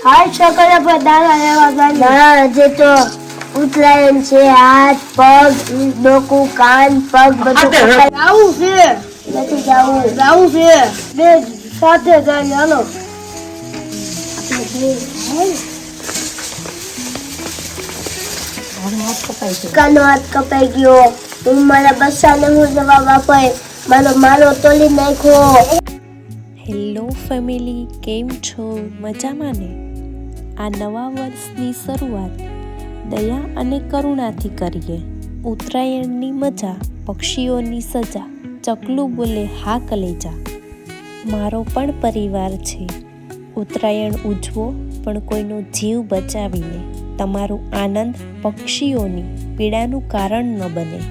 હાય છોકરા પર દાણા લેવા જાય ના જે તો ઉતરાયણ છે હાથ પગ ડોકું કાન પગ બધું આવું છે નથી જાવું છે બે સાથે જાય હાલો કાનો હાથ કપાઈ ગયો હું મારા બચ્ચાને હું જવાબ આપે મારો તોલી નાખ્યો. હેલો ફેમિલી, કેમ છો? મજામાં ને? આ નવા વર્ષની શરૂઆત દયા અને કરુણાથી કરીએ. ઉત્તરાયણની મજા, પક્ષીઓની સજા, ચકલું બોલે હા કલેજા. મારો પણ પરિવાર છે. ઉત્તરાયણ ઉજવો પણ કોઈનો જીવ બચાવીને. તમારું આનંદ પક્ષીઓની પીડાનું કારણ ન બને.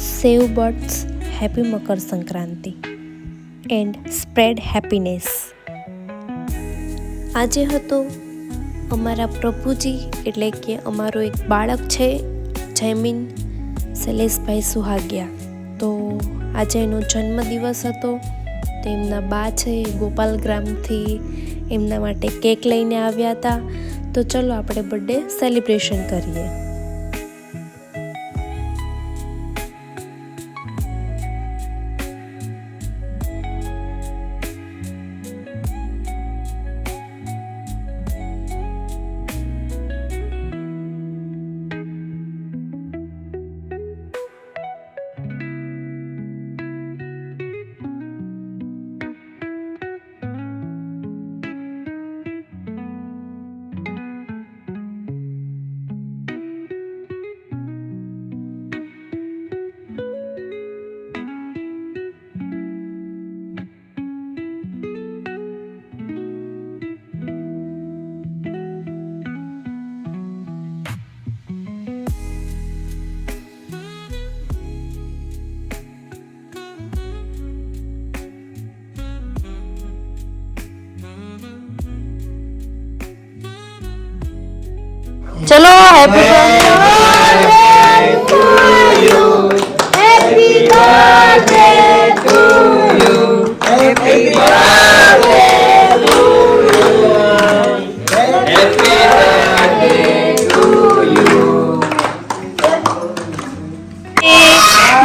Save birds, happy Makar Sankranti and spread happiness. આજે હતો અમારા પ્રભુજી એટલે કે અમારો એક બાળક છે જયમીન શૈલેષભાઈ સુહાગિયા. તો આજે એનો જન્મદિવસ હતો. તો એમના બા છે ગોપાલ ગ્રામથી એમના માટે કેક લઈને આવ્યા હતા. તો ચલો આપણે બર્થડે સેલિબ્રેશન કરીએ. ચલો happy birthday to you happy birthday to you happy birthday to you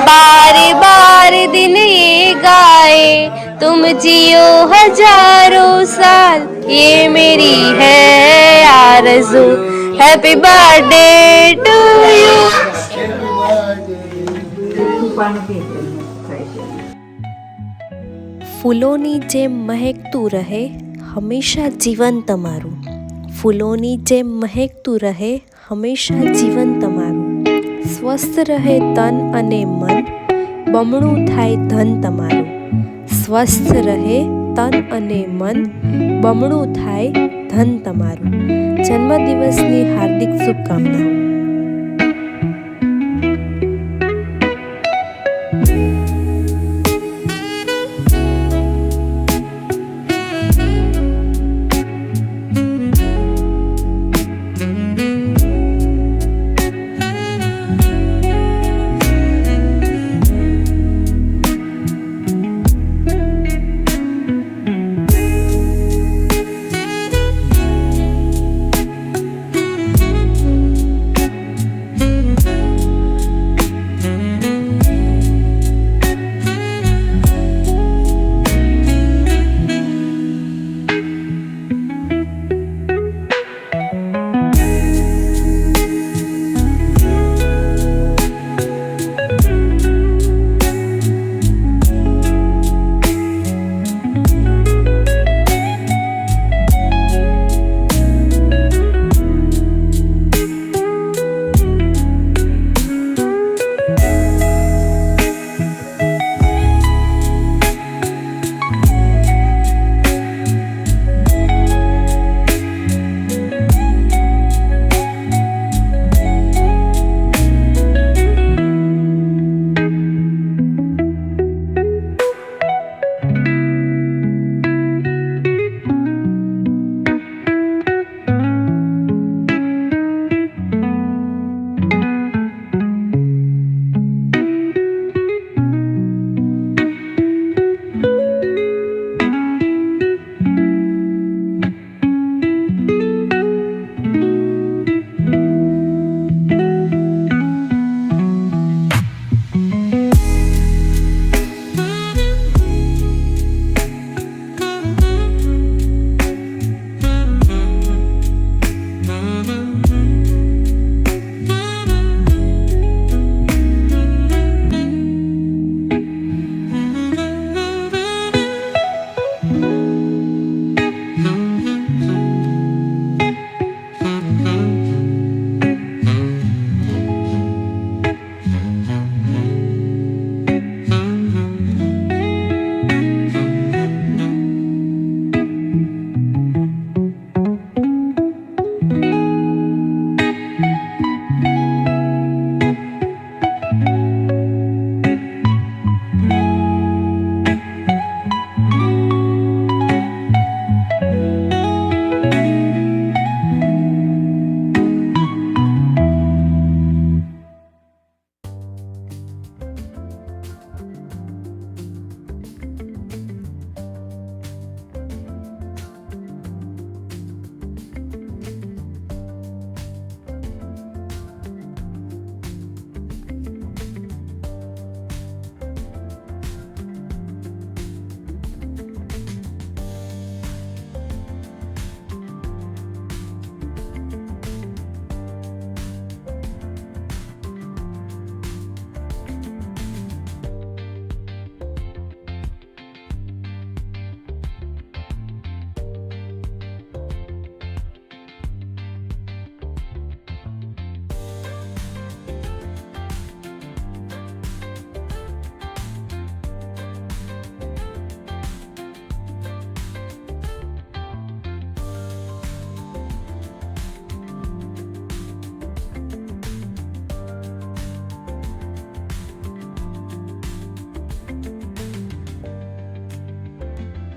बारी बारी दिन ये गाए तुम जियो हजारों साल ये मेरी है आरज़ू हैप्पी बर्थडे टू यू. ફૂલોની જેમ મહેકતું રહે હંમેશા જીવન તમારું. ફૂલોની જેમ મહેકતું રહે હંમેશા જીવન તમારું. સ્વસ્થ રહે તન અને મન, બમણું થાય ધન તમારું. સ્વસ્થ રહે તન અને મન, બમણું થાય ધન તમારું. જન્મદિવસની હાર્દિક શુભકામનાઓ.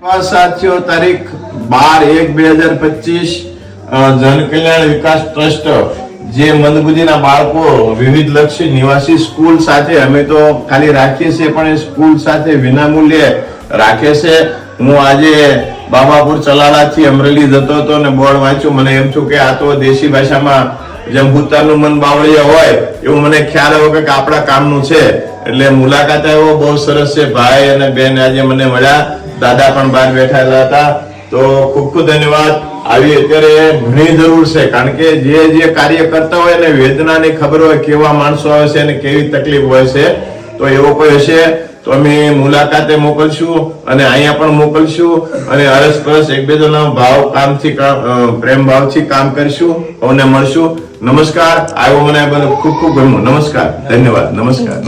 સાથીઓ, તારીખ 12/1/2025 જનકલ્યાણ વિકાસ ટ્રસ્ટ જે મંદબુદ્ધિના બાળકો વિવિધ લક્ષી નિવાસી સ્કૂલ સાથે અમે તો ખાલી રાખીએ છીએ પણ એ સ્કૂલ સાથે વિનામૂલ્યે રાખે છે. હું આજે બાબાપુર ચલાલાથી અમરેલી જતો હતો અને બોર્ડ વાંચ્યું, મને એમ થયું કે આ તો દેશી ભાષામાં જેમ ભૂતાનનું મન બાવળિયા હોય એવું મને ખ્યાલ આવ્યો કે આપણા કામનું છે એટલે મુલાકાત આવ્યો. બહુ સરસ છે. ભાઈ અને બેન આજે મને મળ્યા, દાદા પણ બહાર બેઠેલા હતા. તો ખૂબ ખૂબ ધન્યવાદ. આવી અત્યારે ઘણી જરૂર છે કારણ કે જે કાર્ય કરતા હોય ને વેદનાની ખબર હોય, કેવા માણસો આવે છે અને કેવી તકલીફ હોય છે. તો એવો કોઈ હશે તો અમે મુલાકાતે મોકલશું અને અહીંયા પણ મોકલશું અને અરસપરસ એકબીજાના ભાવ કામથી પ્રેમ ભાવથી કામ કરીશું અને મળશું. નમસ્કાર. આવ્યો મને ખૂબ ખૂબ ગમ્યું. નમસ્કાર, ધન્યવાદ. નમસ્કાર.